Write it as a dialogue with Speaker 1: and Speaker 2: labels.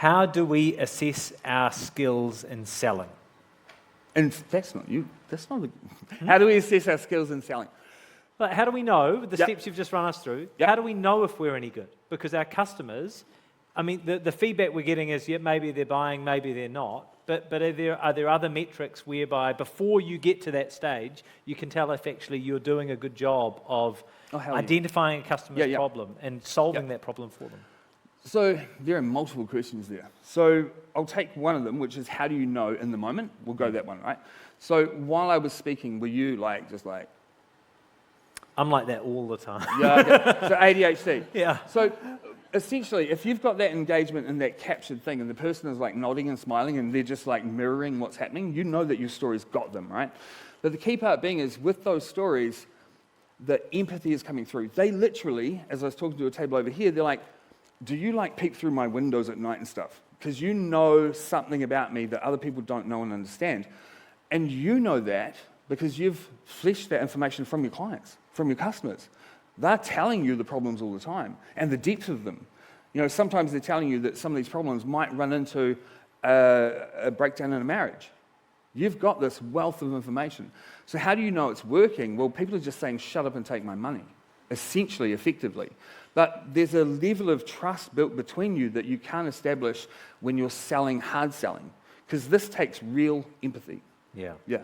Speaker 1: how do we assess our skills in selling?
Speaker 2: And that's not you. That's not the... How do we assess our skills in selling?
Speaker 1: Like, how do we know, the
Speaker 2: Yep.
Speaker 1: steps you've just run us through,
Speaker 2: Yep.
Speaker 1: how do we know if we're any good? Because our customers, I mean, the feedback we're getting is, yeah, maybe they're buying, maybe they're not. But are there other metrics whereby before you get to that stage, you can tell if actually you're doing a good job of identifying a customer's problem and solving that problem for them?
Speaker 2: So there are multiple questions there. So I'll take one of them, which is how do you know in the moment? We'll go that one, right? So while I was speaking, were you just like...
Speaker 1: I'm like that all the time.
Speaker 2: Yeah, okay. So ADHD.
Speaker 1: Yeah.
Speaker 2: So essentially, if you've got that engagement and that captured thing and the person is like nodding and smiling and they're just like mirroring what's happening, you know that your story's got them, right? But the key part being is with those stories, the empathy is coming through. They literally, as I was talking to a table over here, they're like, do you like peek through my windows at night and stuff? Because you know something about me that other people don't know and understand. And you know that because you've fleshed that information from your clients, from your customers. They're telling you the problems all the time and the depth of them. You know, sometimes they're telling you that some of these problems might run into a breakdown in a marriage. You've got this wealth of information. So how do you know it's working? Well, people are just saying, shut up and take my money, essentially, effectively. But there's a level of trust built between you that you can't establish when you're selling hard selling, because this takes real empathy.
Speaker 1: Yeah.
Speaker 2: Yeah.